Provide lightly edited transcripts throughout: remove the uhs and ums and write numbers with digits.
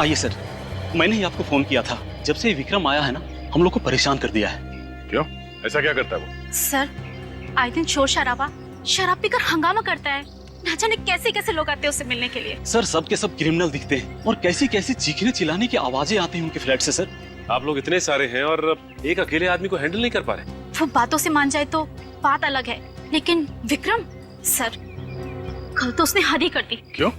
आइए सर, मैंने ही आपको फोन किया था। जब से विक्रम आया है ना, हम लोग को परेशान कर दिया है। क्यों? ऐसा क्या करता है वो? सर, आए दिन शोर शराबा, शराब पीकर हंगामा करता है। ना जाने कैसे कैसे लोग आते हैं उससे मिलने के लिए। सर, सब के सब क्रिमिनल दिखते हैं और कैसी कैसी चीखने चिल्लाने की आवाजें आती हैं उनके फ्लैट से। सर, आप लोग इतने सारे हैं और एक अकेले आदमी को हैंडल नहीं कर पा रहे। वो बातों से मान जाए तो बात अलग है, लेकिन विक्रम सर, कल तो उसने हद ही कर दी। क्यों?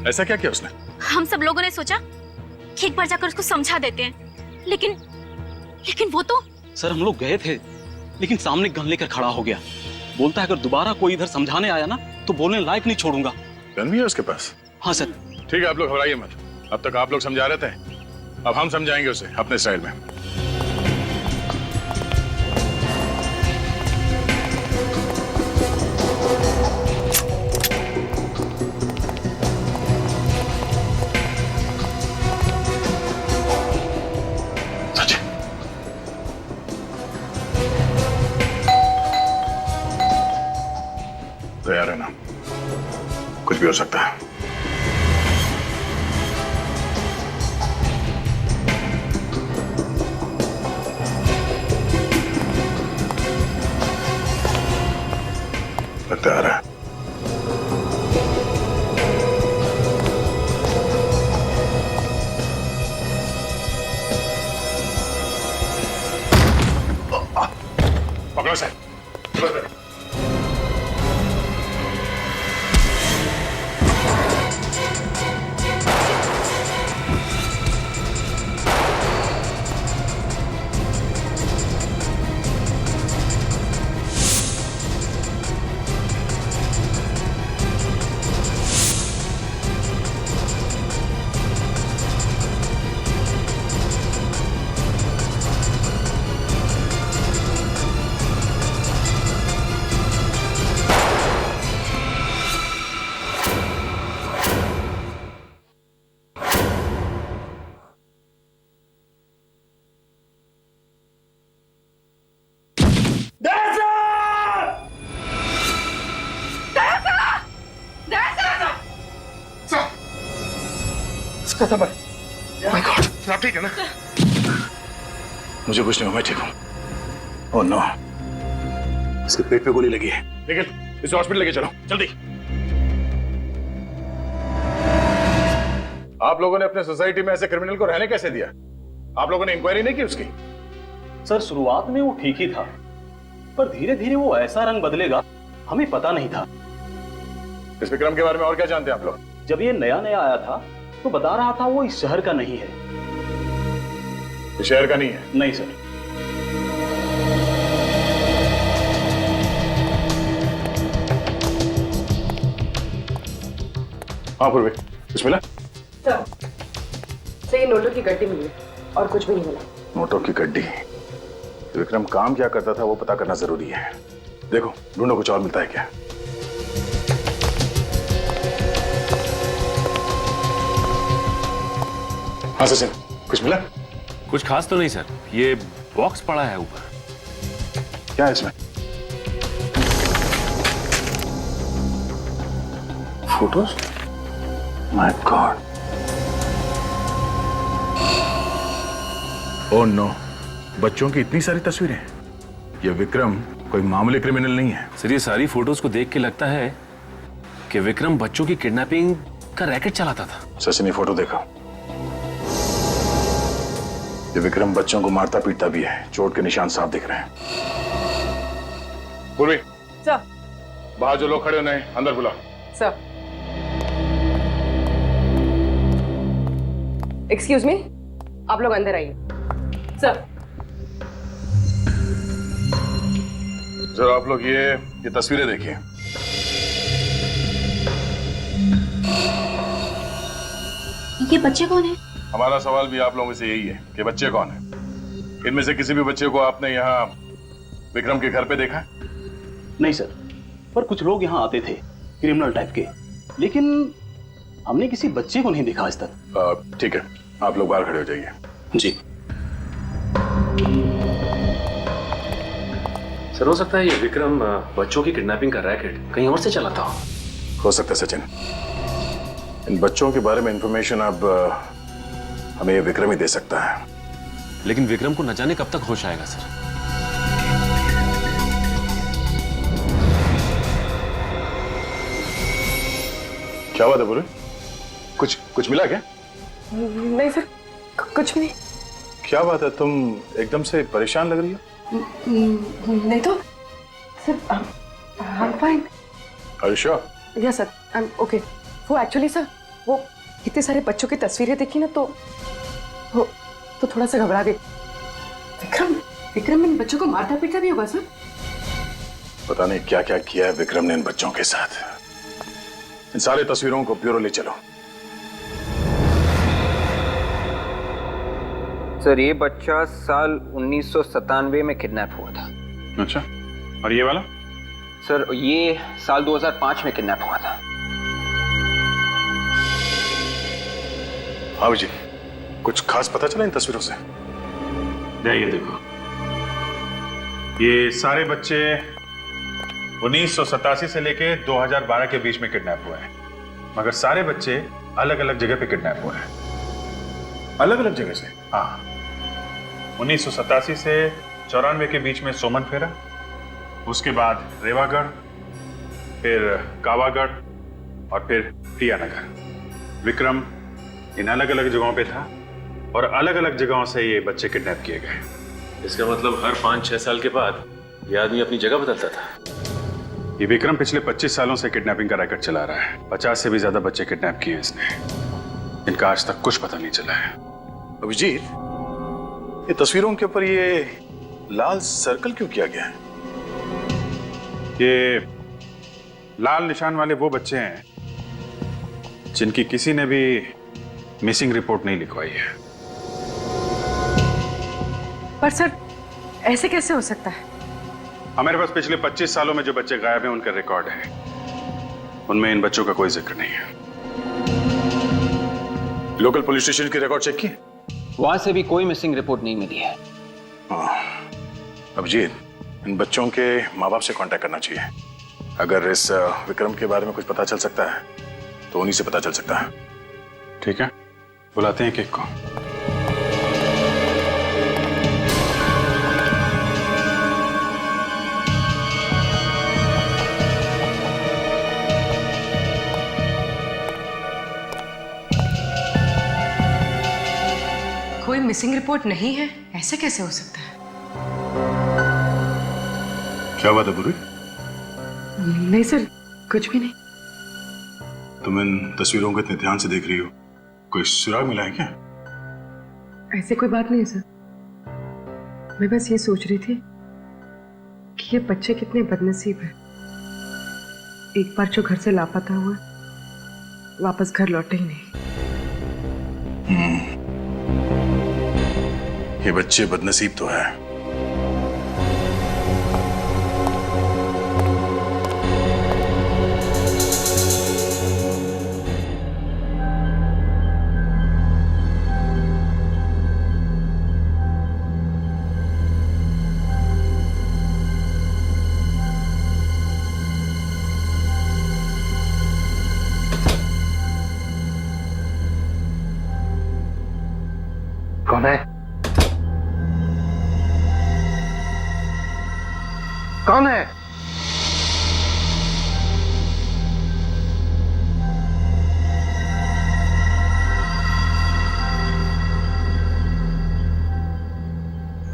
ऐसा क्या किया उसने? हम सब लोगों ने सोचा कि एक बार जाकर उसको समझा देते हैं, लेकिन वो तो। सर, हम लोग गए थे, लेकिन सामने गन लेकर खड़ा हो गया। बोलता है अगर दोबारा कोई इधर समझाने आया ना तो बोलने लायक नहीं छोड़ूंगा। गन भी है उसके पास? हाँ सर। ठीक है, आप लोग घबराइए मत। अब तक आप लोग समझा रहे थे, अब हम समझाएंगे उसे अपने स्टाइल में। तैयार है ना? कुछ भी हो सकता है। तैयार है। पकड़ो सर। आप ठीक है ना? मुझे कुछ नहीं हुआ, मैं ठीक हूँ। ओह नो, इसके पेट पे गोली लगी है। लेकिन इसे हॉस्पिटल लेके चलो जल्दी। आप लोगों ने अपने सोसाइटी में ऐसे क्रिमिनल को रहने कैसे दिया? आप लोगों ने इंक्वायरी नहीं की उसकी? सर, शुरुआत में वो ठीक ही था, पर धीरे धीरे वो ऐसा रंग बदलेगा हमें पता नहीं था। इस विक्रम के बारे में और क्या जानते हैं आप लोग? जब ये नया नया आया था तो बता रहा था वो इस शहर का नहीं है। इस शहर का नहीं है? नहीं सर। हाँ पूर्वी, कुछ मिला? सर, ये नोटों की गड्डी मिली और कुछ भी नहीं मिला। नोटों की गड्डी? विक्रम काम क्या करता था वो पता करना जरूरी है। देखो, ढूंढो कुछ और मिलता है क्या। हाँ सचिन, कुछ मिला? कुछ खास तो नहीं सर, ये बॉक्स पड़ा है ऊपर। क्या है इसमें? Photos? My god. Oh no, बच्चों की इतनी सारी तस्वीरें। ये विक्रम कोई मामूली क्रिमिनल नहीं है। सर, ये सारी फोटोज को देख के लगता है कि विक्रम बच्चों की किडनैपिंग का रैकेट चलाता था। सचिन, ये फोटो देखो। ये विक्रम बच्चों को मारता पीटता भी है, चोट के निशान साफ दिख रहे हैं। पूर्वी, सर, बाहर जो लोग खड़े हैं उन्हें अंदर बुलाओ। सर, एक्सक्यूज मी, आप लोग अंदर आइए। सर, जरा आप लोग ये तस्वीरें देखिए। ये बच्चे कौन है? हमारा सवाल भी आप लोगों से यही है कि बच्चे कौन हैं? इनमें से किसी भी बच्चे को आपने यहाँ विक्रम के घर पे देखा है? नहीं सर, पर कुछ लोग यहाँ आते थे क्रिमिनल टाइप के, लेकिन हमने किसी बच्चे को नहीं देखा आज तक। ठीक है, आप लोग बाहर खड़े हो जाइए। जी सर, हो सकता है ये विक्रम बच्चों की किडनैपिंग का रैकेट कहीं और से चलाता हो। हो सकता है सचिन। इन बच्चों के बारे में इंफॉर्मेशन अब हमें ये विक्रम ही दे सकता है। लेकिन विक्रम को न जाने कब तक होश आएगा सर। क्या बात है बोले? कुछ कुछ मिला क्या? नहीं सर, कुछ भी नहीं। क्या बात है, तुम एकदम से परेशान लग रही हो। नहीं तो sir, I am fine. Are you sure? Yes sir, I am okay. वो एक्चुअली सर, वो इतने सारे बच्चों की तस्वीरें देखी ना तो थोड़ा सा घबरा गई। विक्रम इन बच्चों को मारता पीटता भी होगा सर। पता नहीं क्या क्या किया है विक्रम ने इन बच्चों के साथ। इन सारी तस्वीरों को ब्यूरो ले चलो। सर ये बच्चा साल 1997 में किडनैप हुआ था। अच्छा, और ये वाला? सर ये साल 2005 में किडनैप हुआ था। हाँ जी, कुछ खास पता चला इन तस्वीरों से? ये देखो, ये सारे बच्चे 1987 से लेके 2012 के बीच में किडनैप हुए हैं, मगर सारे बच्चे अलग अलग जगह पे किडनैप हुए हैं। अलग अलग जगह से? हाँ, 1987 से 94 के बीच में सोमन फेरा, उसके बाद रेवागढ़, फिर कावागढ़ और फिर प्रियानगर। विक्रम इन अलग अलग जगहों पे था और अलग अलग जगहों से ये बच्चे किडनैप किए गए। इसका मतलब हर 5-6 साल के बाद ये आदमी अपनी जगह बदलता था। ये विक्रम पिछले 25 सालों से किडनैपिंग का रैकेट चला रहा है। 50 से भी ज्यादा बच्चे किडनैप किए इसने। इनका आज तक कुछ पता नहीं चला है। अभिजीत, ये तस्वीरों के ऊपर ये लाल सर्कल क्यों किया गया है? ये लाल निशान वाले वो बच्चे हैं जिनकी किसी ने भी मिसिंग रिपोर्ट नहीं लिखवाई है। पर सर ऐसे कैसे हो सकता है? हमारे पास पिछले 25 सालों में जो बच्चे गायब हैं उनके रिकॉर्ड हैं। उनमें इन बच्चों का कोई जिक्र नहीं है। लोकल पुलिस स्टेशन की रिकॉर्ड चेक की? वहां से भी कोई मिसिंग रिपोर्ट नहीं मिली है। अभिजीत, इन बच्चों के माँ बाप से कांटेक्ट करना चाहिए। अगर इस विक्रम के बारे में कुछ पता चल सकता है तो उन्हीं से पता चल सकता है। ठीक है, बुलाते हैं केक को। कोई मिसिंग रिपोर्ट नहीं है, ऐसे कैसे हो सकता है? क्या बात है बुरी? नहीं सर, कुछ भी नहीं। तुम इन तस्वीरों को इतने ध्यान से देख रही हो, कोई सुराग मिला है क्या? ऐसे कोई बात नहीं है सर। मैं बस ये सोच रही थी कि ये बच्चे कितने बदनसीब हैं। एक बार जो घर से लापता हुआ, वापस घर लौटे ही नहीं। ये बच्चे बदनसीब तो है। कौन है? कौन है?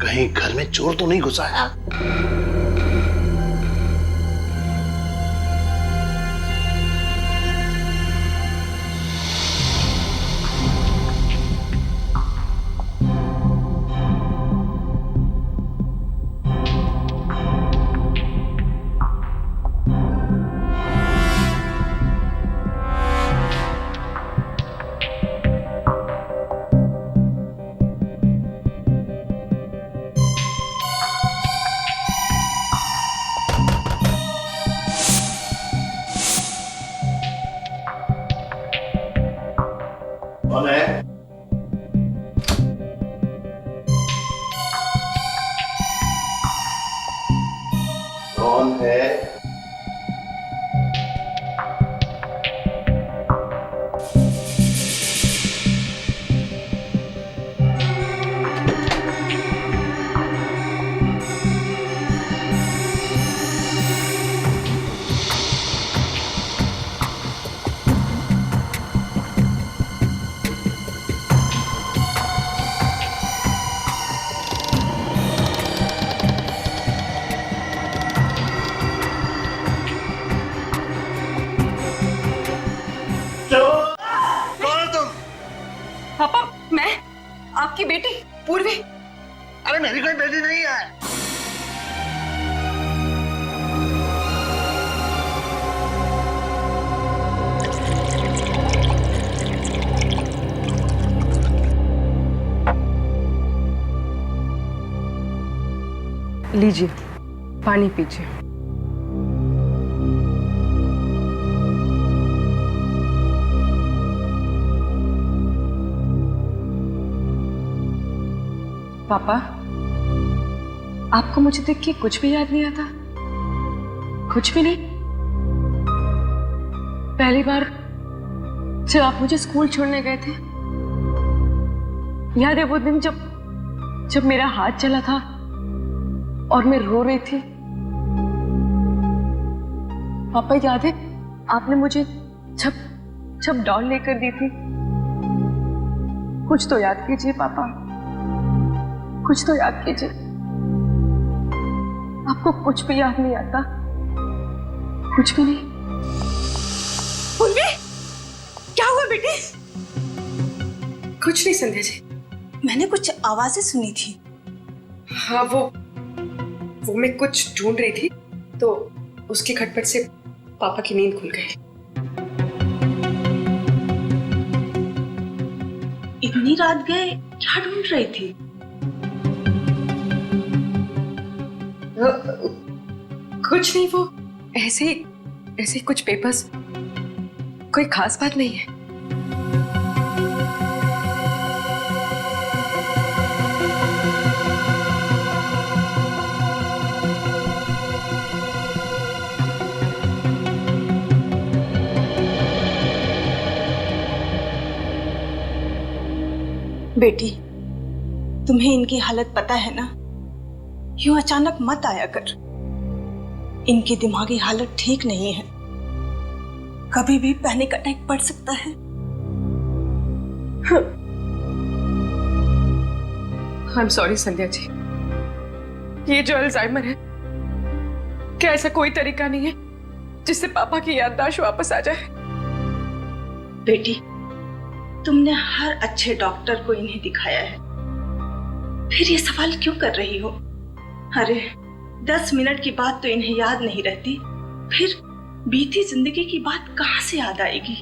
कहीं घर में चोर तो नहीं घुसा है? मेरी कोई बेटी नहीं है। लीजिए, पानी पीजिए। पापा, आपको मुझे देख के कुछ भी याद नहीं आता? कुछ भी नहीं? पहली बार जब आप मुझे स्कूल छोड़ने गए थे, याद है वो दिन जब मेरा हाथ चला था और मैं रो रही थी? पापा, याद है आपने मुझे जब डॉल लेकर दी थी? कुछ तो याद कीजिए पापा, कुछ तो याद कीजिए। आपको कुछ भी याद नहीं आता? कुछ भी नहीं? उर्वी, क्या हुआ बेटे? कुछ नहीं संध्या जी। मैंने कुछ आवाजें सुनी थी। हाँ, वो मैं कुछ ढूंढ रही थी तो उसकी खटपट से पापा की नींद खुल गई। इतनी रात गए क्या ढूंढ रही थी? कुछ नहीं, वो ऐसे ही कुछ पेपर्स, कोई खास बात नहीं है। बेटी, तुम्हें इनकी हालत पता है ना? यूं अचानक मत आया कर। इनकी दिमागी हालत ठीक नहीं है, कभी भी पैनिक अटैक पड़ सकता है। I am sorry Sandhya ji, ये जो अल्जाइमर है, क्या ऐसा कोई तरीका नहीं है जिससे पापा की याददाश्त वापस आ जाए? बेटी, तुमने हर अच्छे डॉक्टर को इन्हें दिखाया है, फिर ये सवाल क्यों कर रही हो? अरे 10 मिनट की बात तो इन्हें याद नहीं रहती, फिर बीती जिंदगी की बात कहां से याद आएगी?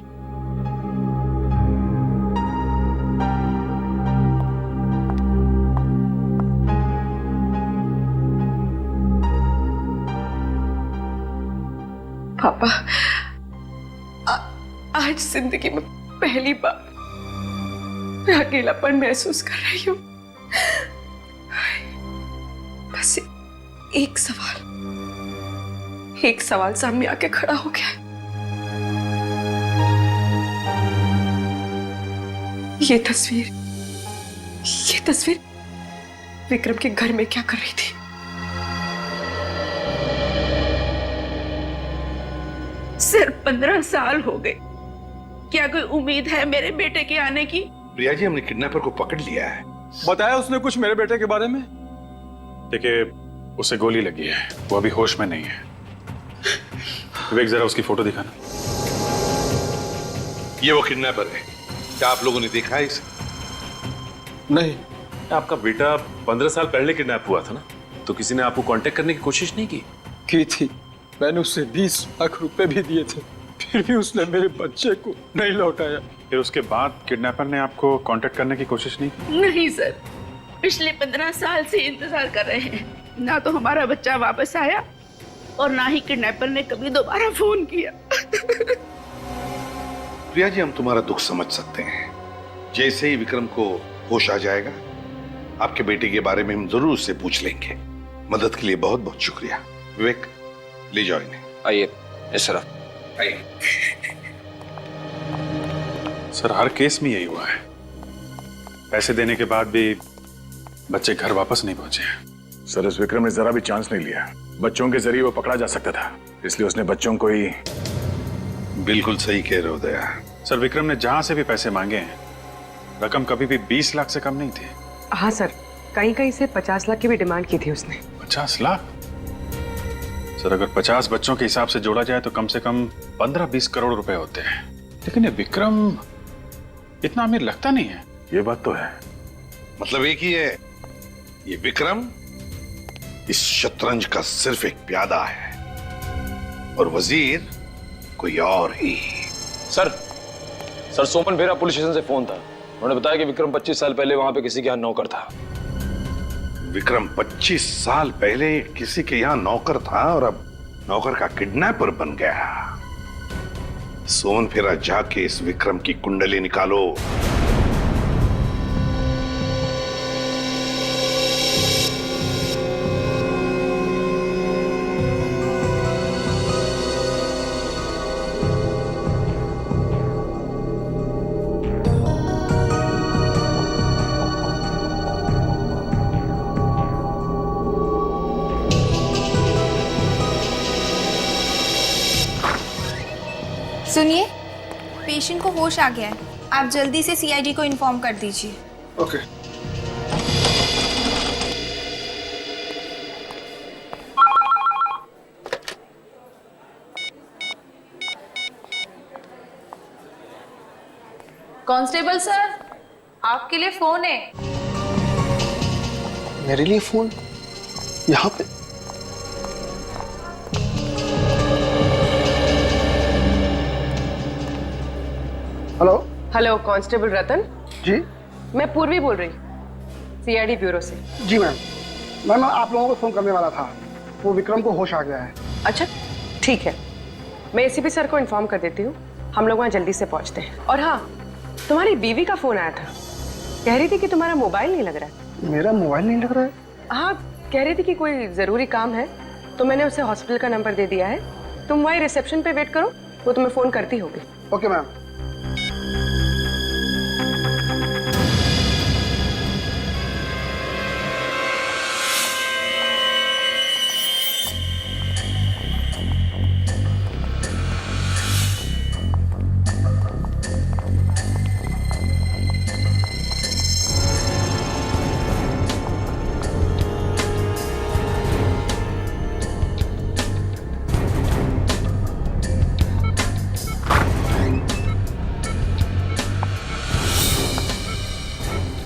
पापा, आज जिंदगी में पहली बार मैं अकेलापन महसूस कर रही हूँ। बस एक सवाल सामने आके खड़ा हो गया। ये तस्वीर विक्रम के घर में क्या कर रही थी? सिर्फ 15 साल हो गए, क्या कोई उम्मीद है मेरे बेटे के आने की? प्रिया जी, हमने किडनैपर को पकड़ लिया है। बताया उसने कुछ मेरे बेटे के बारे में? देखिए, उसे गोली लगी है, वो अभी होश में नहीं है। विवेक, जरा उसकी फोटो दिखाना। ये वो किडनैपर है, क्या आप लोगों ने देखा है इसे? नहीं, आपका बेटा 15 साल पहले किडनैप हुआ था ना, तो किसी ने आपको कांटेक्ट करने की कोशिश नहीं की थी। मैंने उससे 20 लाख रुपए भी दिए थे, फिर भी उसने मेरे बच्चे को नहीं लौटाया। फिर उसके बाद किडनैपर ने आपको कांटेक्ट करने की कोशिश नहीं की? नहीं सर, पिछले 15 साल से इंतजार कर रहे हैं, ना तो हमारा बच्चा वापस आया और ना ही किडनैपर ने कभी दोबारा फोन किया। प्रिया जी, हम तुम्हारा दुख समझ सकते हैं। जैसे ही विक्रम को होश आ जाएगा, आपके बेटे के बारे में हम जरूर उससे पूछ लेंगे। मदद के लिए बहुत बहुत शुक्रिया। विवेक, ले जाओ इन्हें। आइए इस तरफ आइए। सर, हर केस में यही हुआ है, पैसे देने के बाद भी बच्चे घर वापस नहीं पहुंचे। सर, इस विक्रम ने जरा भी चांस नहीं लिया। बच्चों के जरिए वो पकड़ा जा सकता था, इसलिए उसने बच्चों को ही। बिल्कुल सही कह रहे हो दया। सर, विक्रम ने जहां से भी पैसे मांगे हैं, रकम कभी भी 20 लाख से कम नहीं थी। हाँ सर, कहीं से 50 लाख की भी डिमांड की थी उसने। 50 लाख? सर, अगर 50 बच्चों के हिसाब से जोड़ा जाए तो कम से कम 15-20 करोड़ रुपए होते हैं। लेकिन ये विक्रम इतना अमीर लगता नहीं है। ये बात तो है। मतलब एक ही है, ये विक्रम इस शतरंज का सिर्फ एक प्यादा है और वजीर कोई और ही। सर सोमन भेरा पुलिस स्टेशन से फोन था। उन्होंने बताया कि विक्रम 25 साल पहले वहां पे किसी के यहाँ नौकर था। विक्रम 25 साल पहले किसी के यहाँ नौकर था और अब नौकर का किडनैपर बन गया। सोमन फेरा जाके इस विक्रम की कुंडली निकालो। सुनिए, पेशेंट को होश आ गया है। आप जल्दी से सीआईडी को इन्फॉर्म कर दीजिए। ओके। कांस्टेबल सर, आपके लिए फोन है। मेरे लिए फोन? यहाँ पे? हेलो हेलो, कांस्टेबल रतन जी। मैं पूर्वी बोल रही, सीआईडी ब्यूरो से। जी मैम, मैम आप लोगों को फोन करने वाला था। वो विक्रम को होश आ गया है। अच्छा ठीक है, मैं एसीपी सर को इन्फॉर्म कर देती हूँ। हम लोग वहाँ जल्दी से पहुँचते हैं। और हाँ, तुम्हारी बीवी का फोन आया था, कह रही थी कि तुम्हारा मोबाइल नहीं लग रहा है। मेरा मोबाइल नहीं लग रहा है? हाँ, कह रही थी कि कोई जरूरी काम है, तो मैंने उसे हॉस्पिटल का नंबर दे दिया है। तुम वहीं रिसेप्शन पे वेट करो, वो तुम्हें फोन करती होगी। Okay ma'am.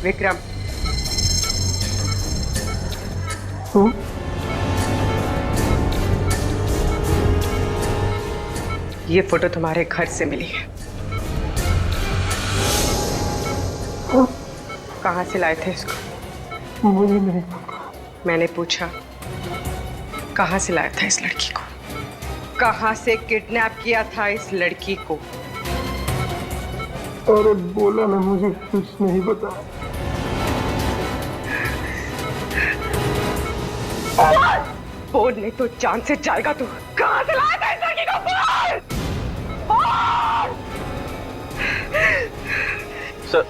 विक्रम, ये फोटो तुम्हारे घर से मिली है। कहाँ से लाए थे इसको? मुझे नहीं। मैंने पूछा, कहाँ से लाया था इस लड़की को? कहाँ से किडनैप किया था इस लड़की को? अरे बोला ना, मुझे कुछ नहीं पता। बोल नहीं तो जान से जाएगा तू। कहाँ से लाया था इस लड़की को? बोल! सर,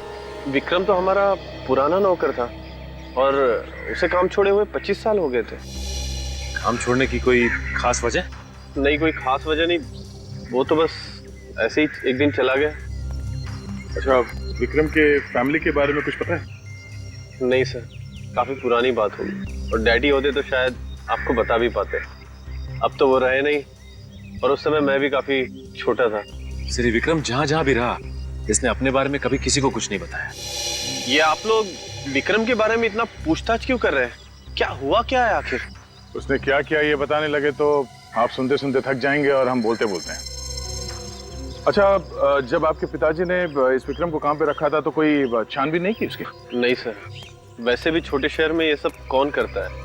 विक्रम तो हमारा पुराना नौकर था और उसे काम छोड़े हुए 25 साल हो गए थे। काम छोड़ने की कोई खास वजह? नहीं, कोई खास वजह नहीं, वो तो बस ऐसे ही एक दिन चला गया। अच्छा, विक्रम के फैमिली के बारे में कुछ पता है? नहीं सर, काफी पुरानी बात होगी और डैडी होते तो शायद आपको बता भी पाते। अब तो वो रहे नहीं और उस समय मैं भी काफी छोटा था। श्री विक्रम जहाँ जहाँ भी रहा, इसने अपने बारे में कभी किसी को कुछ नहीं बताया। ये आप लोग विक्रम के बारे में इतना पूछताछ क्यों कर रहे हैं? क्या हुआ क्या है आखिर? उसने क्या किया ये बताने लगे तो आप सुनते सुनते थक जाएंगे और हम बोलते बोलते हैं। अच्छा, जब आपके पिताजी ने इस विक्रम को काम पे रखा था तो कोई छानबीन नहीं की उसकी? नहीं सर, वैसे भी छोटे शहर में ये सब कौन करता है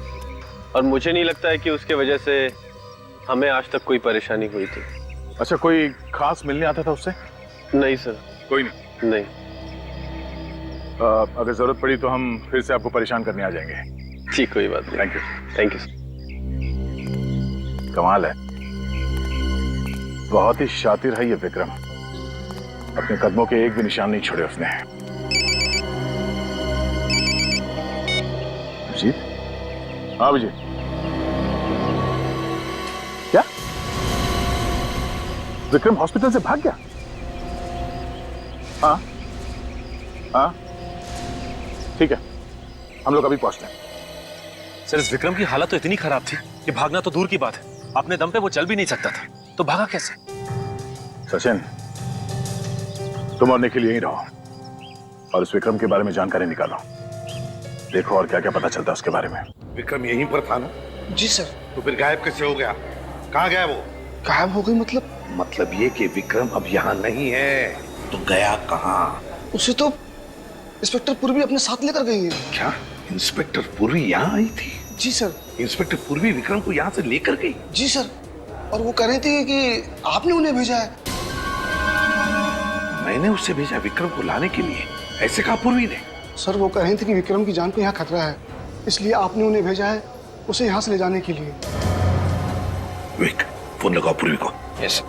और मुझे नहीं लगता है कि उसके वजह से हमें आज तक कोई परेशानी हुई थी। अच्छा, कोई खास मिलने आता था उससे? नहीं सर। कोई नहीं? नहीं। अगर जरूरत पड़ी तो हम फिर से आपको परेशान करने आ जाएंगे। ठीक, कोई बात नहीं। Thank you. Thank you sir. कमाल है, बहुत ही शातिर है ये विक्रम। अपने कदमों के एक भी निशान नहीं छोड़े उसने। अभिजीत? हाँ अभिजीत, क्या विक्रम हॉस्पिटल से भाग गया? हाँ हाँ ठीक है, हम लोग अभी पहुंचते हैं। सर, इस विक्रम की हालत तो इतनी खराब थी कि भागना तो दूर की बात है, अपने दम पे वो चल भी नहीं सकता था, तो भागा कैसे? सचिन, तुम और निखिल यहीं रहो और इस विक्रम के बारे में जानकारी निकालो। देखो और क्या क्या पता चलता है उसके बारे में। विक्रम यहीं पर था ना? जी सर। तो फिर गायब कैसे हो गया? कहाँ गया वो? गायब हो गई मतलब ये कि विक्रम अब यहाँ नहीं है, तो गया कहाँ? उसे तो इंस्पेक्टर पूर्वी अपने साथ लेकर गई है। क्या इंस्पेक्टर पूर्वी यहाँ आई थी? जी सर। इंस्पेक्टर पूर्वी विक्रम को यहाँ से लेकर गई? जी सर, और वो कह रही थी कि आपने उन्हें भेजा है। मैंने उसे भेजा विक्रम को लाने के लिए, ऐसे कहा पूर्वी ने? सर वो कह रही थी कि विक्रम की जान को यहाँ खतरा है, इसलिए आपने उन्हें भेजा है उसे यहाँ से ले जाने के लिए। विक, फोन लगाओ पूर्वी को। यस।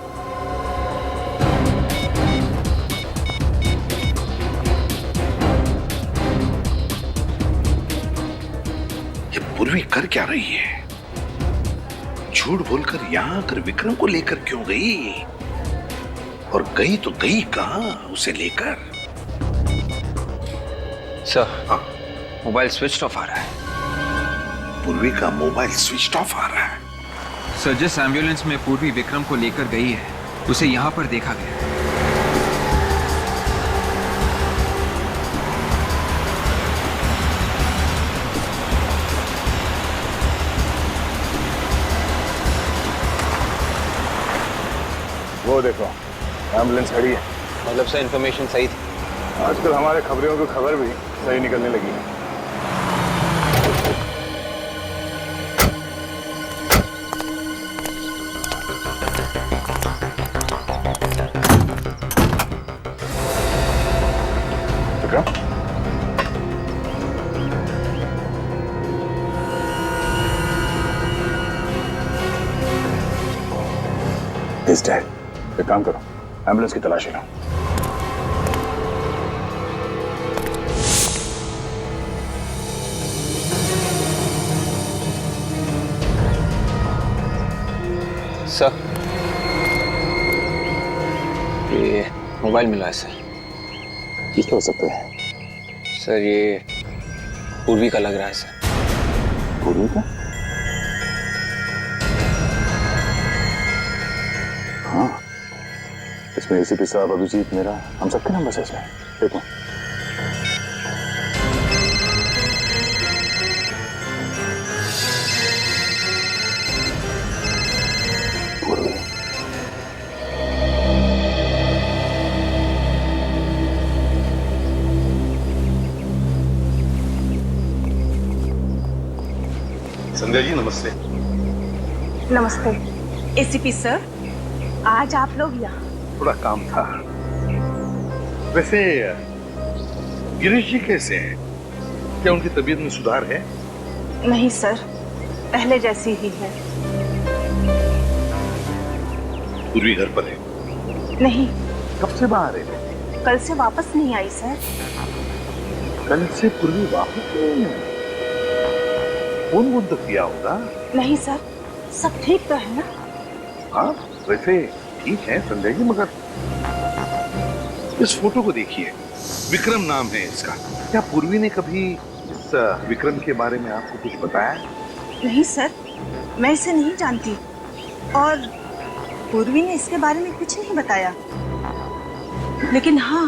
ये पूर्वी कर क्या रही है? झूठ बोलकर यहाँ आकर विक्रम को लेकर क्यों गई? और गई तो गई कहाँ उसे लेकर? सर, हाँ, मोबाइल स्विच ऑफ आ रहा है। पूर्वी का मोबाइल स्विच ऑफ आ रहा है? सर, जिस एम्बुलेंस में पूर्वी विक्रम को लेकर गई है उसे यहाँ पर देखा गया। वो देखो एम्बुलेंस खड़ी है। मतलब सर इन्फॉर्मेशन सही थी? आजकल हमारे खबरों की खबर भी सही निकलने लगी है। He's dead. एक काम करो, एम्बुलेंस की तलाशी लो। सर, ये मोबाइल मिला है सर। किसका हो सकता है? सर ये पूर्वी का लग रहा है सर। पूर्वी का? हाँ, इसमें एसीपी साहब, अभिजीत, मेरा, हम सबके नंबर है इसमें। देखो पूर्वी। संध्या जी नमस्ते। नमस्ते। एसीपी सर, आज आप लोग यहाँ? थोड़ा काम था। वैसे गिरीश जी कैसे हैं? क्या उनकी तबीयत में सुधार है? नहीं सर, पहले जैसी ही है। पूर्वी घर पर है? नहीं। कब से बाहर है? कल से वापस नहीं आई सर। कल से पूर्वी वापस नहीं आई? फोन वोन तो किया होगा? नहीं सर, सब ठीक तो है ना? हाँ वैसे ठीक है संजय जी, मगर इस फोटो को देखिए, विक्रम नाम है इसका। क्या पूर्वी ने कभी इस विक्रम के बारे में आपको कुछ बताया? नहीं सर, मैं इसे नहीं जानती और पूर्वी ने इसके बारे में कुछ नहीं बताया। लेकिन हाँ,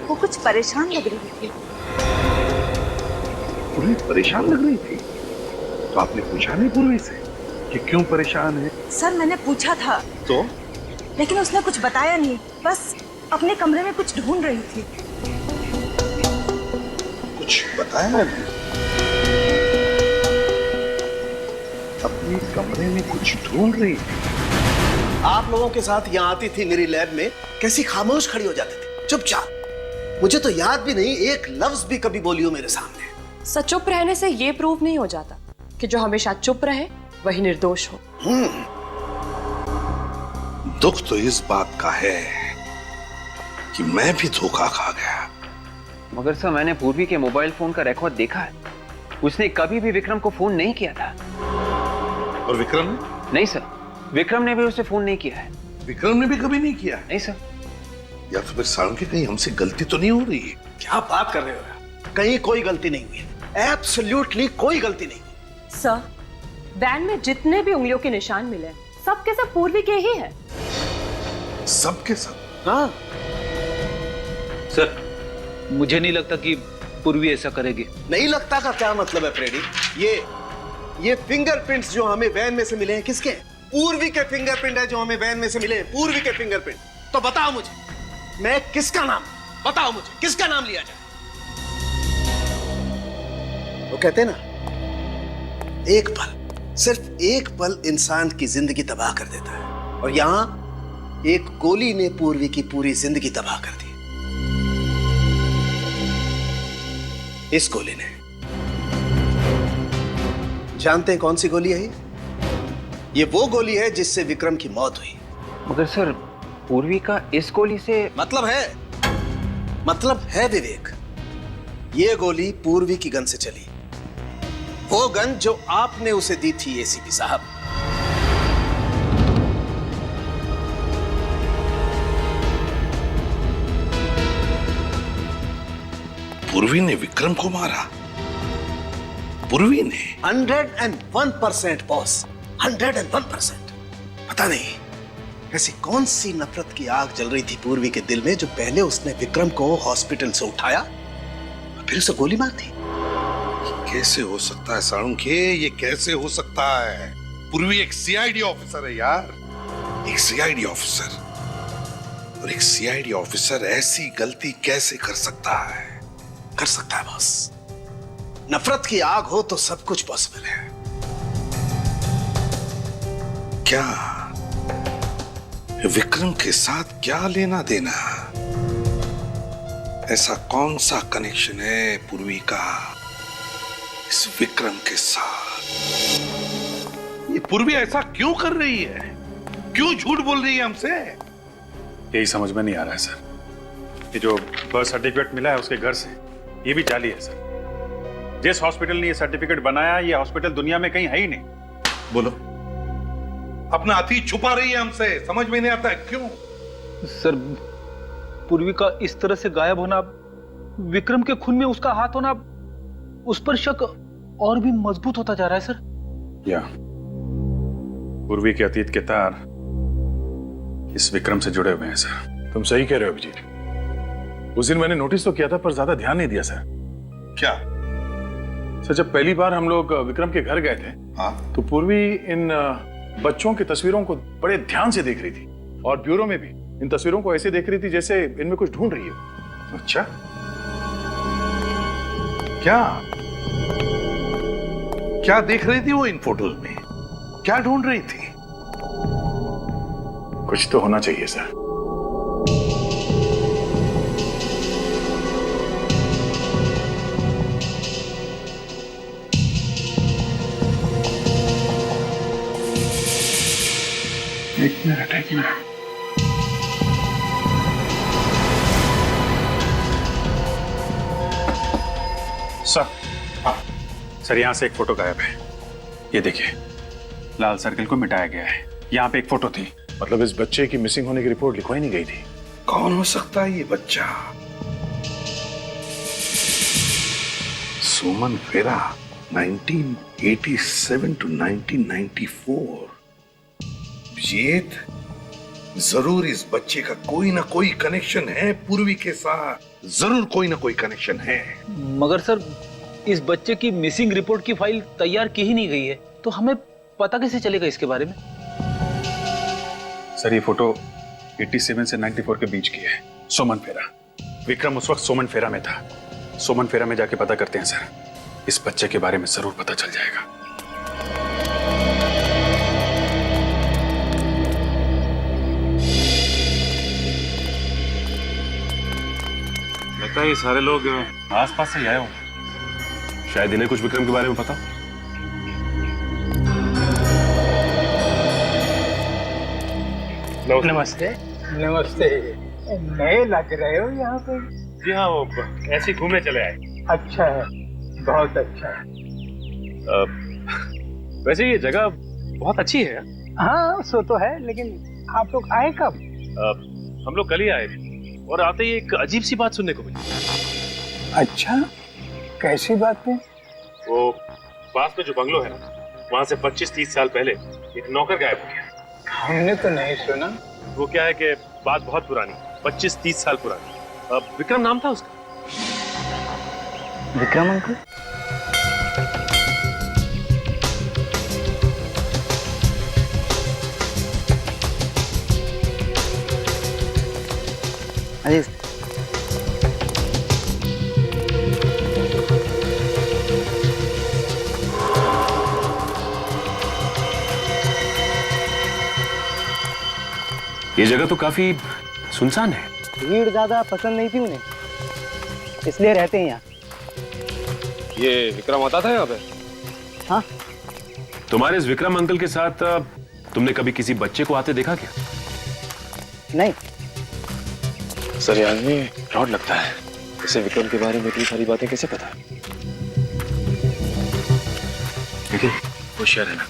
वो कुछ परेशान लग रही थी। पूर्वी परेशान लग रही थी? तो आपने पूछा नहीं पूर्वी से कि क्यों परेशान है? सर मैंने पूछा था तो? लेकिन उसने कुछ बताया नहीं, बस अपने कमरे में कुछ ढूंढ रही थी। कुछ बताया नहीं? अपने कमरे में कुछ ढूंढ रही थी? आप लोगों के साथ यहाँ आती थी मेरी लैब में, कैसी खामोश खड़ी हो जाती थी, चुपचाप। मुझे तो याद भी नहीं एक लफ्ज भी कभी बोली हो मेरे सामने। सच चुप रहने से ये प्रूव नहीं हो जाता कि जो हमेशा चुप रहे वही निर्दोष हो। दुख तो इस बात का है कि मैं भी धोखा खा गया। मगर सर मैंने पूर्वी के मोबाइल फोन का रिकॉर्ड देखा है, उसने कभी भी विक्रम को फोन नहीं किया था। और विक्रम ने? नहीं सर, विक्रम ने भी उसे फोन नहीं किया है। विक्रम ने भी कभी नहीं किया? नहीं सर। या तो फिर सारंगी कहीं हमसे गलती तो नहीं हो रही है? क्या बात कर रहे हो? कहीं कोई गलती नहीं हुई है, एब्सोल्युटली कोई गलती नहीं। सर, वैन में जितने भी उंगलियों के निशान मिले सब के सब पूर्वी के ही है। सब के सब? हाँ सर, मुझे नहीं लगता कि पूर्वी ऐसा करेगी। नहीं लगता का क्या मतलब है फ्रेडी? ये फिंगरप्रिंट्स जो हमें वैन में से मिले हैं किसके हैं? पूर्वी के फिंगरप्रिंट है जो हमें वैन में से मिले हैं, पूर्वी के फिंगरप्रिंट। तो बताओ मुझे, मैं किसका नाम, बताओ मुझे किसका नाम लिया जाए? वो कहते हैं ना, एक पल, सिर्फ एक पल इंसान की जिंदगी तबाह कर देता है, और यहां एक गोली ने पूर्वी की पूरी जिंदगी तबाह कर दी। इस गोली ने, जानते हैं कौन सी गोली है ये वो गोली है जिससे विक्रम की मौत हुई। मगर सर, पूर्वी का इस गोली से मतलब है विवेक, ये गोली पूर्वी की गन से चली, वो गन जो आपने उसे दी थी एसीपी साहब। पूर्वी ने विक्रम को मारा? पूर्वी ने? 101% बॉस, 101%। पता नहीं ऐसी कौन सी नफरत की आग जल रही थी पूर्वी के दिल में, जो पहले उसने विक्रम को हॉस्पिटल से उठाया और फिर उसे गोली मार दी। कैसे हो सकता है साळुंखे, ये कैसे हो सकता है? पूर्वी एक सीआईडी ऑफिसर है यार, एक सीआईडी ऑफिसर, और एक सीआईडी ऑफिसर ऐसी गलती कैसे कर सकता है? कर सकता है बॉस, नफरत की आग हो तो सब कुछ पॉसिबल है। क्या विक्रम के साथ क्या लेना देना? ऐसा कौन सा कनेक्शन है पूर्वी का इस विक्रम के साथ? ये पूर्वी ऐसा क्यों कर रही है? क्यों झूठ बोल रही है हमसे? यही समझ में नहीं आ रहा है सर। ये जो बर्थ सर्टिफिकेट मिला है उसके घर से, ये भी जाली है सर। जिस हॉस्पिटल ने ये सर्टिफिकेट बनाया, ये हॉस्पिटल दुनिया में कहीं है ही नहीं। बोलो, अपना अतीत छुपा रही है हमसे, समझ में नहीं आता है क्यों? सर, पूर्वी का इस तरह से गायब होना, विक्रम के खून में उसका हाथ होना, उस पर शक और भी मजबूत होता जा रहा है सर। या पूर्वी के अतीत के तार इस विक्रम से जुड़े हुए हैं सर। तुम सही कह रहे हो अभिजीत। उस दिन मैंने नोटिस तो किया था पर ज्यादा ध्यान नहीं दिया सर। क्या सर, जब पहली बार हम लोग विक्रम के घर गए थे, तो पूर्वी इन बच्चों की तस्वीरों को बड़े ध्यान से देख रही थी, और ब्यूरो में भी इन तस्वीरों को ऐसे देख रही थी जैसे इनमें कुछ ढूंढ रही हो। अच्छा, क्या क्या देख रही थी वो इन फोटोज में? क्या ढूंढ रही थी? कुछ तो होना चाहिए सर। एक मिनट सर। सर, यहां से एक फोटो गायब है। ये देखिए, लाल सर्कल को मिटाया गया है। यहाँ पे एक फोटो थी। मतलब इस बच्चे की मिसिंग होने की रिपोर्ट लिखवाई नहीं गई थी? कौन हो सकता है ये बच्चा? सुमन फेरा, 1987 to 1994। अभिजीत, जरूर इस बच्चे का कोई ना कोई कनेक्शन है पूर्वी के साथ, जरूर कोई ना कोई कनेक्शन है। मगर सर, इस बच्चे की मिसिंग रिपोर्ट की फाइल तैयार की ही नहीं गई है, तो हमें पता कैसे चलेगा इसके बारे में? सर, ये फोटो 87 से 94 के बीच की है। सोमन फेरा, विक्रम उस वक्त सोमन फेरा में था। सोमन फेरा में जाके पता करते हैं सर, इस बच्चे के बारे में जरूर पता चल जाएगा। लगता है ये सारे लोग आसपास से आए हो, शायद इन्हें कुछ विक्रम के बारे में पता। नमस्ते। नमस्ते, नए लग रहे हो यहाँ पे? जी हाँ, वो ऐसे ही घूमने चले आए। अच्छा है, बहुत अच्छा है। वैसे ये जगह बहुत अच्छी है। हाँ, सो तो है, लेकिन आप लोग आए कब? हम लोग कल ही आए और आते ही एक अजीब सी बात सुनने को मिली। अच्छा, कैसी बात है? वो पास में जो बंगलो है ना, वहाँ से 25-30 साल पहले एक नौकर गायब हो गया। हमने तो नहीं सुना। वो क्या है कि बात बहुत पुरानी, 25-30 साल पुरानी। विक्रम नाम था उसका। विक्रम अंकल? अरे ये जगह तो काफी सुनसान है। भीड़ ज्यादा पसंद नहीं थी उन्हें, इसलिए रहते हैं यहाँ। ये विक्रम आता था यहाँ पे? हाँ। तुम्हारे इस विक्रम अंकल के साथ तुमने कभी किसी बच्चे को आते देखा क्या? नहीं। सर ये आदमी फ्रॉड लगता है। इसे विक्रम के बारे में इतनी सारी बातें कैसे पता है? लेकिन होशियार है ना।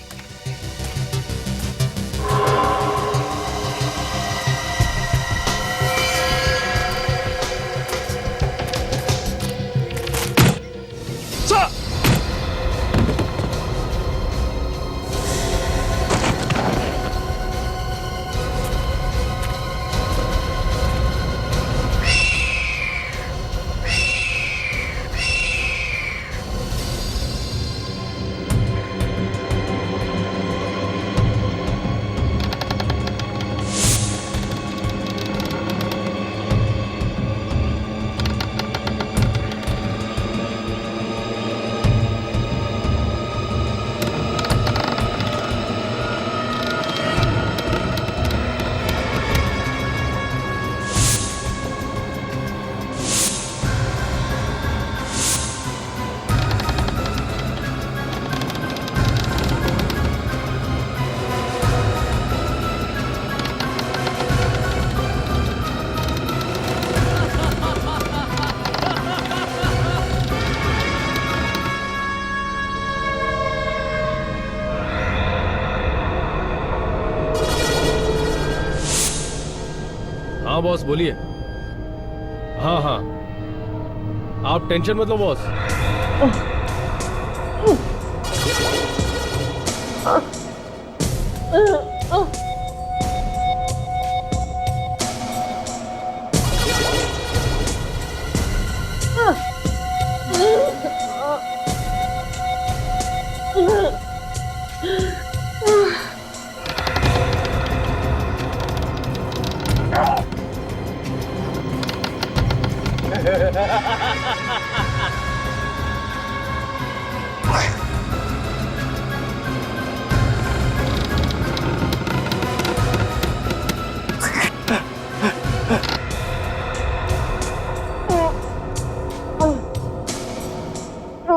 हाँ बॉस बोलिए। हाँ हाँ आप टेंशन मत लो बॉस।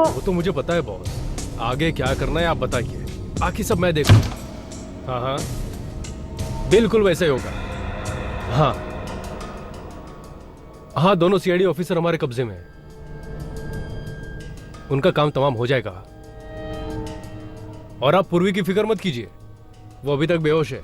वो तो मुझे पता है बॉस, आगे क्या करना है आप बताइए, बाकी सब मैं देखूंगा। हाँ हाँ बिल्कुल वैसे ही होगा। हाँ हाँ दोनों सीआईडी ऑफिसर हमारे कब्जे में हैं। उनका काम तमाम हो जाएगा। और आप पूर्वी की फिक्र मत कीजिए, वो अभी तक बेहोश है।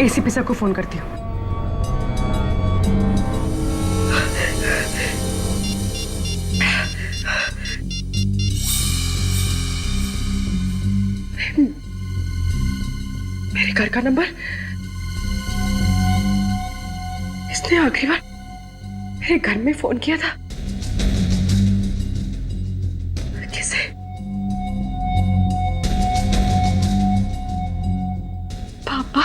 एसीपी सर को फोन करती हूँ। मेरे घर का नंबर, इसने आखिरी बार मेरे घर में फोन किया था। किसे? पापा।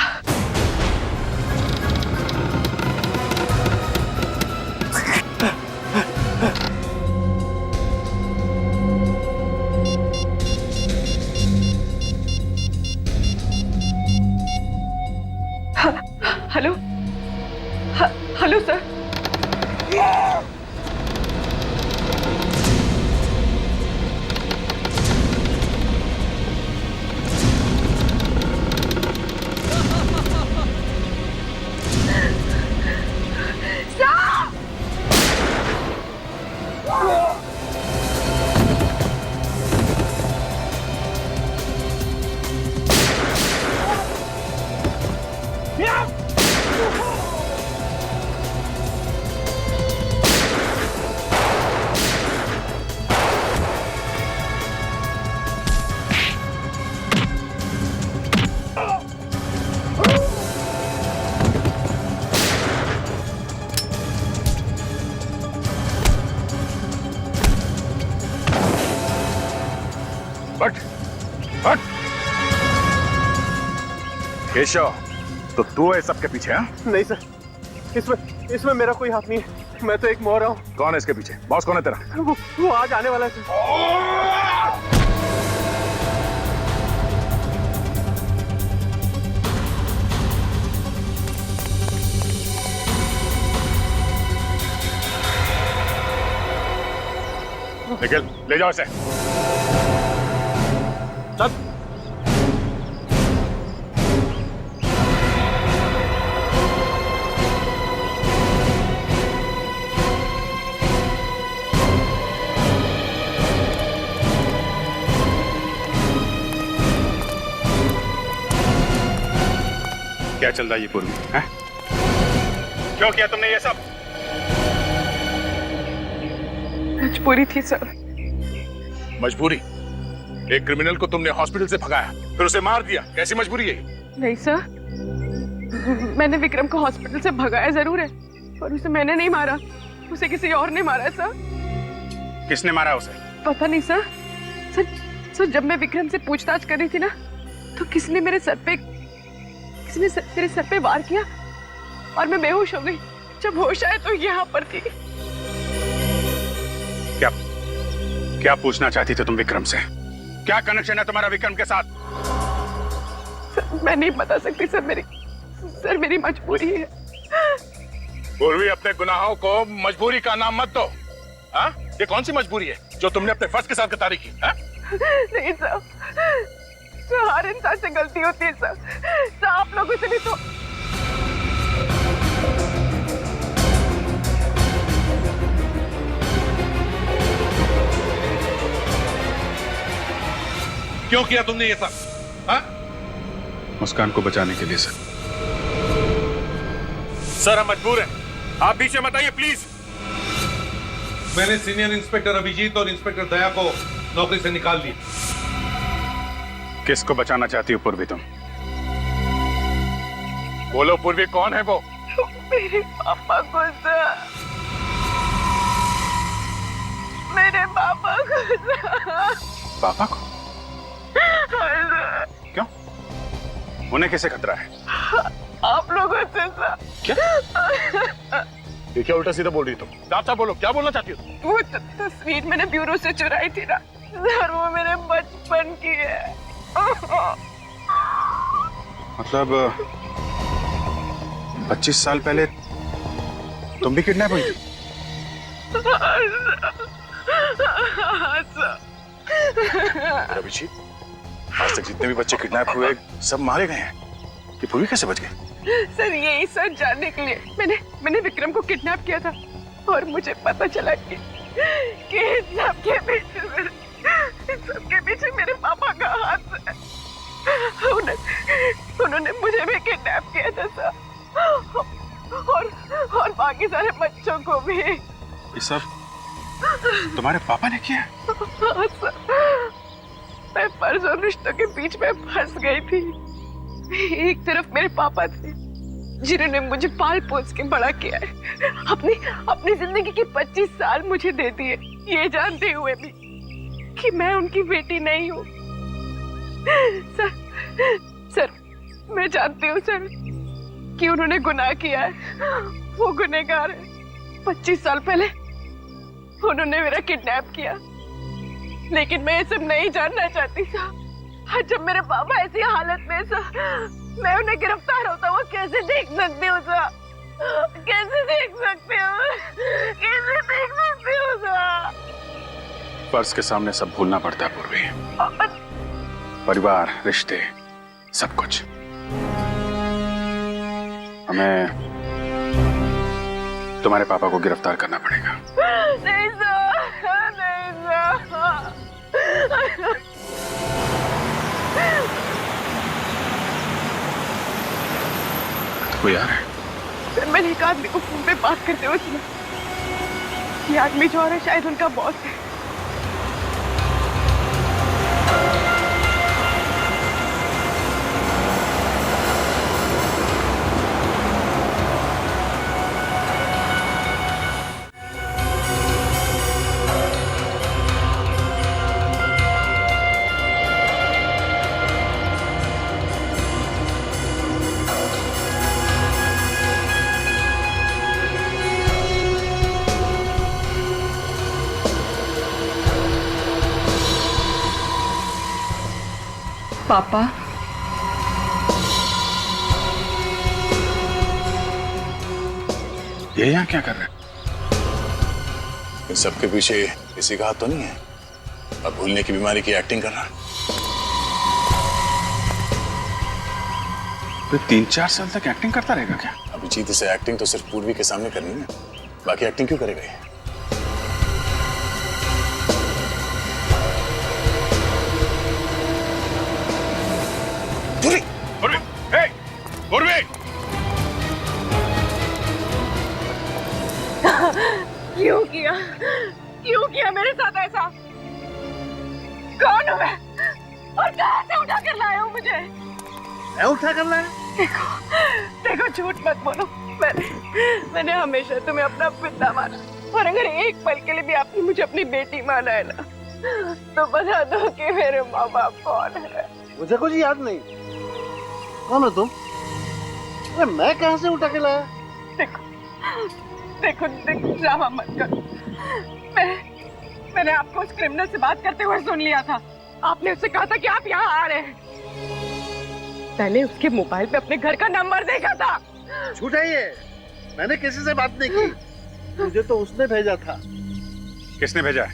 हट हट। केशव, तो तू है सबके पीछे? हाँ नहीं सर, इसमें मेरा कोई हाथ नहीं है। मैं तो एक मोहरा हूँ। कौन है इसके पीछे? बॉस कौन है तेरा? वो आज आने वाला है सर। निखिल, ले जाओ इसे। चल। क्या चल रहा है ये पूर्वी? हैं? क्यों किया तुमने ये सब? मजबूरी थी सर। मजबूरी? एक क्रिमिनल को तुमने हॉस्पिटल से भगाया, फिर उसे मार दिया। कैसी मजबूरी है? नहीं सर, मैंने विक्रम को हॉस्पिटल से भगाया जरूर है, पर उसे मैंने नहीं मारा, उसे किसी और ने मारा है सर। किसने मारा उसे? पता नहीं सर। सर जब मैं विक्रम से पूछताछ कर रही थी ना, तो किसने मेरे सर पे वार किया और मैं बेहोश हो गई। जब होश आया तो यहाँ पर थी। क्या पूछना चाहती थे तुम विक्रम से? क्या कनेक्शन है तुम्हारा विक्रम के साथ? सर, मैं नहीं बता सकती सर, मेरी मजबूरी है। पूर्वी, अपने गुनाहों को मजबूरी का नाम मत दो। हाँ? ये कौन सी मजबूरी है जो तुमने अपने फर्ज के साथ गद्दारी की? हाँ? नहीं सर, हर इंसान से गलती होती है सर, आप लोगों से भी तो। क्यों किया तुमने ये सब? हाँ? मुस्कान को बचाने के लिए सर। सर, हम मजबूर हैं, आप पीछे मत आइए प्लीज। मैंने सीनियर इंस्पेक्टर अभिजीत और इंस्पेक्टर दया को नौकरी से निकाल दिया। किसको बचाना चाहती हो पूर्वी तुम? बोलो पूर्वी, कौन है वो? मेरे पापा को सर, मेरे पापा को सर। पापा को? क्यों? उन्हें कैसे खतरा है? आप लोगों से सर। क्या? ये क्या उल्टा सीधा बोल रही तुम? साफ बोलो, क्या बोलना चाहती हो? वो तस्वीर मैंने ब्यूरो से चुराई थी ना सर, वो मेरे बचपन की है। मतलब 25 साल पहले तुम भी किडनैप हुई? अभिजीत, आज तक जितने भी बच्चे किडनैप हुए सब मारे गए हैं, ये पूर्वी कैसे बच गए? सर यही सच जानने के लिए मैंने विक्रम को किडनैप किया था, और मुझे पता चला कि इन सबके पीछे मेरे पापा का हाथ है। उन्होंने मुझे भी किडनैप किया था सर, और बाकी सारे बच्चों को भी। ये सब तुम्हारे पापा ने किया? मैं परसों रिश्तों के बीच में फंस गई थी। एक तरफ मेरे पापा थे जिन्होंने मुझे पाल पोस के बड़ा किया है, अपनी जिंदगी के 25 साल मुझे दे दिए, ये जानते हुए भी कि मैं उनकी बेटी नहीं हूँ। सर मैं जानती हूँ सर कि उन्होंने गुनाह किया है, वो गुनहगार है। 25 साल पहले उन्होंने मेरा किडनैप किया, लेकिन मैं ये सब नहीं जानना चाहती सर। जब मेरे पापा ऐसी हालत में सर, मैं उन्हें गिरफ्तार होता हुआ कैसे देख सकती हूँ सर? कैसे देख सकती हूँ? कैसे देख सकती हूँ सर? फर्ज के सामने सब भूलना पड़ता है पूर्वी। परिवार, रिश्ते, सब कुछ। हमें तुम्हारे पापा को गिरफ्तार करना पड़ेगा। नहीं सर, नहीं सर। तो कोई आ रहा है? सर मैंने एक आदमी को फोन पे बात करते हुए सुना। ये आदमी जो आ रहा है शायद उनका बॉस है। पापा, ये यहाँ क्या कर रहे हैं? इन सबके पीछे किसी का हाथ तो नहीं है? अब भूलने की बीमारी की एक्टिंग कर रहा है। 3-4 साल तक एक्टिंग करता रहेगा क्या? अभिजीत, इसे एक्टिंग तो सिर्फ पूर्वी के सामने करनी है, बाकी एक्टिंग क्यों करेगा ये? पूर्वी! पूर्वी! हे! पूर्वी! क्यों किया मेरे साथ ऐसा? कौन हूँ मैं और कहाँ से उठा कर लाए हो मुझे? मैं उठा कर लाया? देखो झूठ मत बोलो, मैंने हमेशा तुम्हें अपना पिता माना, और अगर एक पल के लिए भी आपने मुझे अपनी बेटी माना है ना, तो बता दो कि मेरे माँ बाप कौन है। मुझे कुछ याद नहीं। कौन हो तुम? अरे मैं कहाँ से उठा के लाया? देखो ड्रामा मत करो। मैंने आपको उस क्रिमिनल से बात करते हुए सुन लिया था। आपने उससे कहा था कि आप यहाँ आ रहे हैं। मैंने उसके मोबाइल पे अपने घर का नंबर देखा था। झूठ है ये, मैंने किसी से बात नहीं की। मुझे तो उसने भेजा था। किसने भेजा है?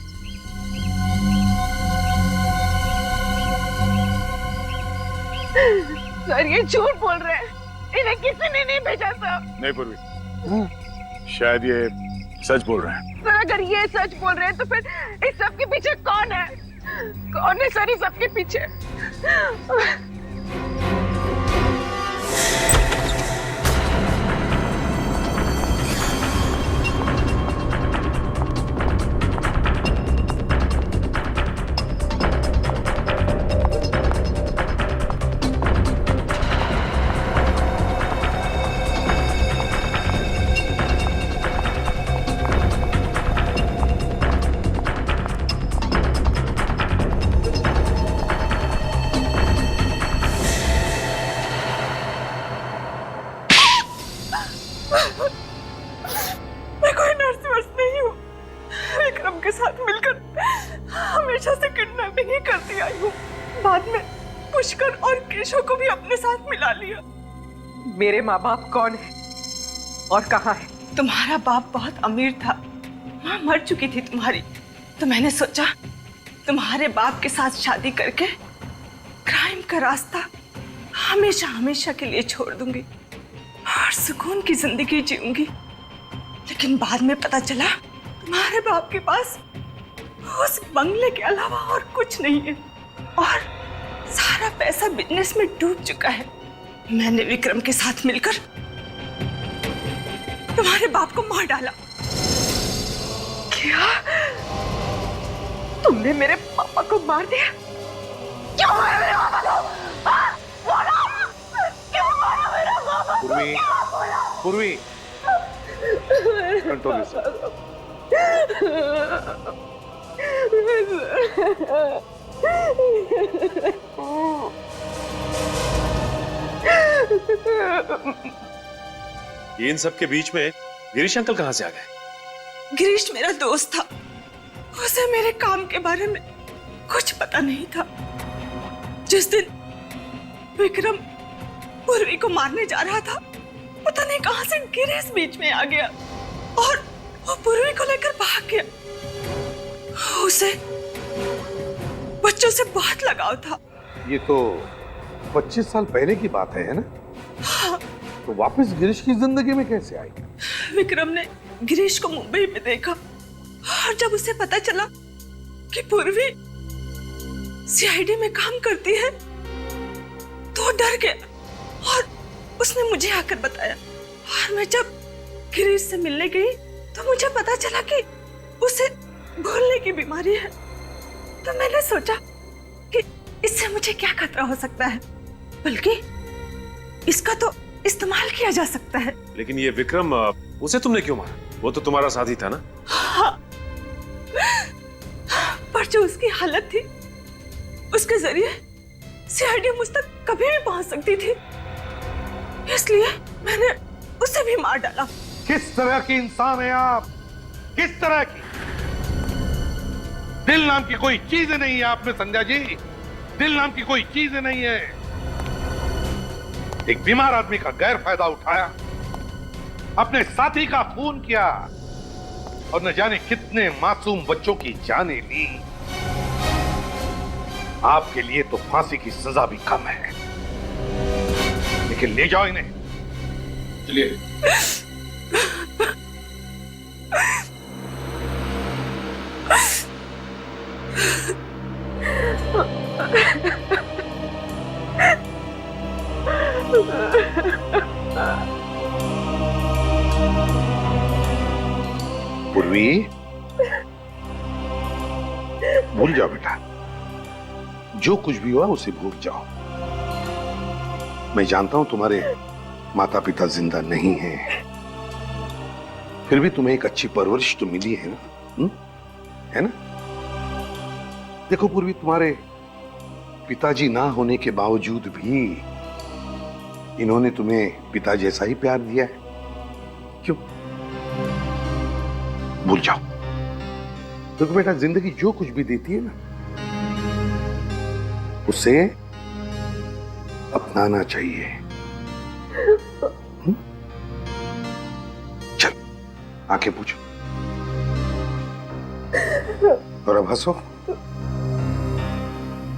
सर ये झूठ बोल रहे हैं, इन्हें किसी ने नहीं भेजा सर। नहीं पूर्वी, शायद ये सच बोल रहे हैं। सर अगर ये सच बोल रहे हैं तो फिर इस सब के पीछे कौन है? कौन है सर इस सब के पीछे? मैं कोई नर्स वर्स नहीं हूँ। विक्रम के साथ मिलकर हमेशा से किडनैपिंग ही करती आई हूँ। बाद में पुष्कर और केशव को भी अपने साथ मिला लिया। मेरे माँ बाप कौन है और कहाँ है? तुम्हारा बाप बहुत अमीर था, माँ मर चुकी थी तुम्हारी, तो मैंने सोचा तुम्हारे बाप के साथ शादी करके क्राइम का रास्ता हमेशा हमेशा के लिए छोड़ दूंगी और सुकून की जिंदगी जीऊंगी। लेकिन बाद में पता चला तुम्हारे बाप के पास उस बंगले के अलावा और कुछ नहीं है और सारा पैसा बिजनेस में डूब चुका है। मैंने विक्रम के साथ मिलकर तुम्हारे बाप को मार डाला। क्या तुमने मेरे पापा को मार दिया? क्यों मारा मेरे पापा को? हाँ? बोलो, क्यों मारा मेरा पापा को? पूर्वी, कंट्रोल योरसेल्फ। ये इन सब के बीच में गिरीश अंकल कहाँ से आ गए? गिरीश मेरा दोस्त था, उसे मेरे काम के बारे में कुछ पता नहीं था। जिस दिन विक्रम पूर्वी को मारने जा रहा था, पता नहीं कहां से गिरीश बीच में आ गया और वो पूर्वी को लेकर भाग गया। उसे बच्चों से बहुत लगाव था। ये तो 25 साल पहले की बात है ना? हाँ। तो वापस गिरीश की जिंदगी में कैसे आई? विक्रम ने गिरीश को मुंबई में देखा और जब उसे पता चला कि पूर्वी सीआईडी में काम करती है तो डर गया और उसने मुझे आकर बताया। और मैं जब गिरीश से मिलने गई तो मुझे पता चला कि उसे भूलने की बीमारी है। तो मैंने सोचा कि इससे मुझे क्या खतरा हो सकता है, बल्कि इसका तो इस्तेमाल किया जा सकता है। लेकिन ये विक्रम, उसे तुमने क्यों मारा? वो तो तुम्हारा साथी था ना? हाँ। पर जो उसकी हालत थी, उसके जरिए सीआईडी मुझ तक कभी भी पहुंच सकती थी, इसलिए मैंने उसे भी मार डाला। किस तरह की इंसान है आप? किस तरह की? दिल नाम की कोई चीज नहीं है आप में संध्या जी। दिल नाम की कोई चीज नहीं है। एक बीमार आदमी का गैर फायदा उठाया, अपने साथी का खून किया और न जाने कितने मासूम बच्चों की जानें ली। आपके लिए तो फांसी की सजा भी कम है, लेकिन ले जाओ इन्हें। चलिए। पूर्वी, भूल जाओ बेटा, जो कुछ भी हुआ उसे भूल जाओ। मैं जानता हूं तुम्हारे माता पिता जिंदा नहीं हैं, फिर भी तुम्हें एक अच्छी परवरिश तो मिली है ना, है ना? देखो पूर्वी, तुम्हारे पिताजी ना होने के बावजूद भी इन्होंने तुम्हें पिता जैसा ही प्यार दिया है। क्यों? भूल जाओ। देखो बेटा, जिंदगी जो कुछ भी देती है ना, उसे अपनाना चाहिए। चल, आंखें पूछो और अब हंसो।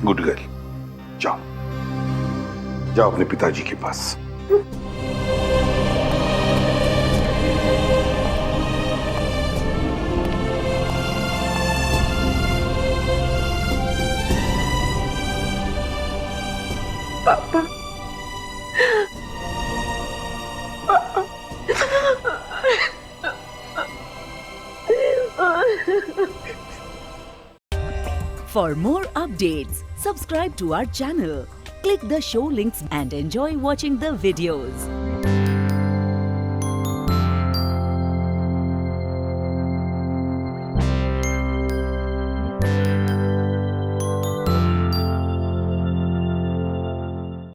गुड गर्ल, जाओ जाओ अपने पिताजी के पास। पापा, For more updates, subscribe to our channel, click the show links and enjoy watching the videos.